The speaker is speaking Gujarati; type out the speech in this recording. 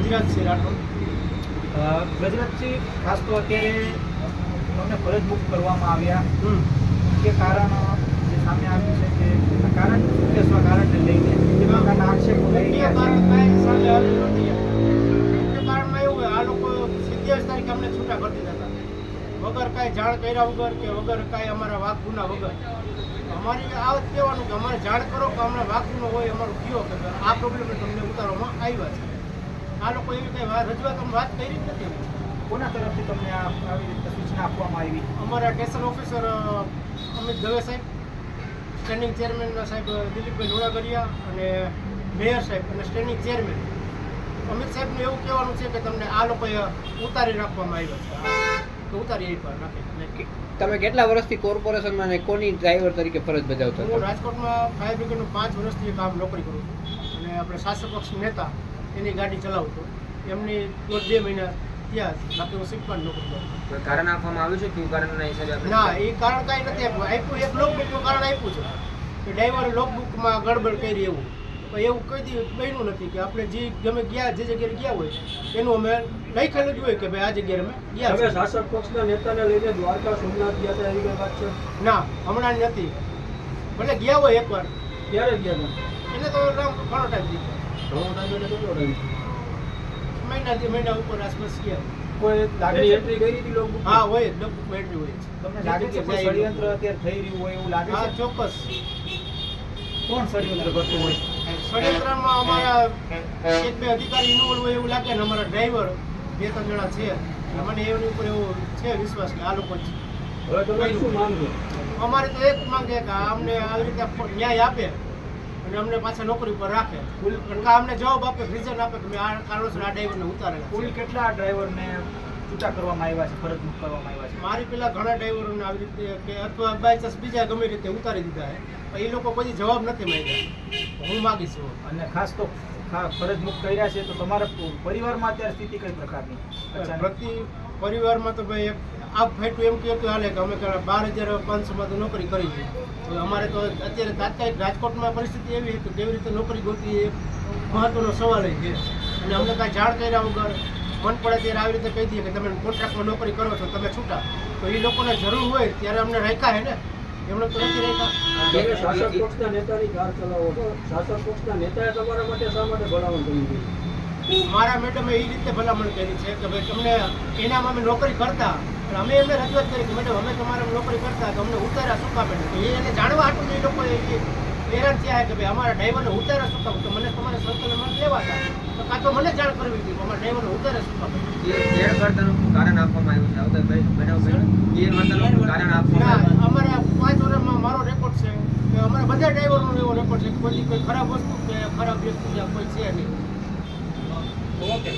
ગજરાતસિંહ રાઠોડ। ગજરાતસિંહ, ખાસ તો અત્યારે તમને ફરજ મુક્ત કરવામાં આવ્યા કે કારણ જે સામે આવ્યું છે કે આ કારણ શું કારણને લઈને એ પ્રકારના આક્ષેપો લઈ રહ્યા છે? કારણ કાંઈ સામે આવ્યું નથી। મુખ્ય કારણમાં એવું હોય, આ લોકો 27 તારીખે અમને છૂટા કરી દીધા હતા વગર કાંઈ જાણ કર્યા વગર કે વગર કાંઈ અમારા વાક ગુના વગર। અમારી આ જ કહેવાનું કે અમારે જાણ કરો કે અમને વાક ગુનો હોય અમારું કયો કે આ પ્રોબ્લેમ તમને ઉતારવામાં આવ્યા છે। આ લોકો એવી કંઈ રજૂઆત વાત કરી જ નથી। કોના તરફથી તમને આવી રીતે સૂચના આપવામાં આવી? અમારા સ્ટેશન ઓફિસર અમિત દવે સાહેબ, સ્ટેન્ડિંગ ચેરમેન સાહેબ દિલીપભાઈ લોણાગરિયા અને મેયર સાહેબ અને સ્ટેન્ડિંગ ચેરમેન અમિત સાહેબનું એવું કહેવાનું છે કે તમને આ લોકોએ ઉતારી રાખવામાં આવ્યા છે, તો ઉતારી એકવાર રાખી। તમે કેટલા વર્ષથી કોર્પોરેશનમાં અને કોની ડ્રાઈવર તરીકે ફરજ બજાવતા હું હતા? રાજકોટમાં ફાયર બ્રિગેડનું 5 વર્ષથી કામ નોકરી કરું છું અને આપણે શાસક પક્ષ નેતા એની ગાડી ચલાવતો, એમની 2 મહિના ત્યાં બાકી હું શીખવાની નોકરી કરું। કોઈ કારણ આપવામાં આવ્યું છે કયું કારણના હિસાબે? ના, એ કારણ કાંઈ નથી આપ્યું। એક લોકબુકનું કારણ આપ્યું છે કે ડ્રાઈવરે લોકબુકમાં ગડબડ કરી એવું, પણ એવું કઈ દી બન્યું નથી કે આપણે જે ગમે ગયા જે જગ્યાએ ગયા હોય એનું અમે લખેલું જ હોય કે ભાઈ આ જગ્યાએ અમે ગયા હવે શાસક પક્ષના નેતાને લઈને દ્વારકા સોમનાથ ગયા હતા એવી કઈ વાત છે? ના, હમણાં નથી, ભલે ગયા હોય એકવાર। ક્યારે ગયા હતા? એને તો ઘણો ટાઈમ દીધો, ઘણો ટાઈમ એટલે કેટલો ટાઈમ? મહિના ઉપર આસપાસ ગયા। કોઈ લાગે એની છે? એન્ટ્રી કરી હતી લોકબુક? હા હોય, લોકબુકમાં એન્ટ્રી હોય છે। તમને લાગે છે કોઈ ષડયંત્ર અત્યારે થઈ રહ્યું હોય એવું લાગે હા, છે? ચોક્કસ કોણ ષડયંત્ર કરતું હોય? ષડયંત્રમાં અમારા 1-2 અધિકારી ઇન્વોલ્વ હોય એવું લાગે ને અમારા ડ્રાઈવર 2-3 જણા છે, મને એની ઉપર એવો છે વિશ્વાસ કે આ લોકો જ છે। હવે તમે શું માંગો? અમારે તો એક માંગે કે અમને આવી રીતે ન્યાય આપે અને અમને પાછા નોકરી પર રાખે, અમને જવાબ આપે, રીઝન આપે કે મેં આ કારણોસર આ ડ્રાઈવરને ઉતારેલા કુલ છે। કેટલા ડ્રાઈવરને છૂટા કરવામાં આવ્યા છે, ફરજ મુક્ત કરવામાં આવ્યા છે? મારી પેલા ઘણા ડ્રાઈવરોને આવી રીતે કે અથવા બાય ચાન્સ બીજા ગમે રીતે ઉતારી દીધા છે, પણ એ લોકો પછી જવાબ નથી માંગ્યા। હું માગીશ એવો। અને ખાસ તો ફરજ મુક્ત કર્યા છે તો તમારા પરિવારમાં અત્યારે સ્થિતિ કઈ પ્રકારની? પ્રતિ પરિવારમાં તો ભાઈ આ ફાઈટું એમ કહેતું હાલે કે અમે 12,500 તો નોકરી કરી છે, તો અમારે તો અત્યારે તાત્કાલિક રાજકોટમાં પરિસ્થિતિ એવી હતી કે કેવી રીતે નોકરી ગોતવી એ મહત્વનો સવાલ છે અને અમને કાંઈ જાણ કર્યા વગર મન પડે ત્યારે આવી રીતે કહી દઈએ કે તમે કોન્ટ્રાક્ટમાં નોકરી કરો છો, તમે છૂટા, તો એ લોકોને જરૂર હોય ત્યારે અમને રાખ્યા હે ને, એમણે તો નથી રાખ્યા। તમે શાસક પક્ષના નેતાની કાર ચલાવો છો, શાસક પક્ષના નેતાએ તમારા માટે શા માટે ભલામણ કરવી જોઈએ? મારા મેડમે એ રીતે ભલામણ કરી છે કે ભાઈ તમને એનામાં અમે નોકરી કરતા, અને અમે એમને રજૂઆત કરી કે મેડમ અમે તમારે નોકરી કરતા તો અમને ઉતાર્યા શું કામ? તો એને જાણવા હાટું એ લોકો હેરાન થયા કે ભાઈ અમારા ડ્રાઈવરને ઉતાર્યા શું કામ? તો મને તમારે સર્કલમાં લેવા હતા, તો કાં તો મને જાણ કરવી હતી અમારા ડ્રાઈવરને ઉતાર્યા શું કામ? ગેરવર્તણૂકનું કારણ આપવામાં આવ્યું છે? ગેરવર્તણૂકનું કારણ આપવામાં આવ્યું? ના, અમારા 5 વર્ષમાં મારો રેકોર્ડ છે કે અમારા બધા ડ્રાઈવરનો એવો રેકોર્ડ છે કે કોઈ ખરાબ વસ્તુ કે ખરાબ વ્યક્તિ કોઈ છે નહીં। ઓકે.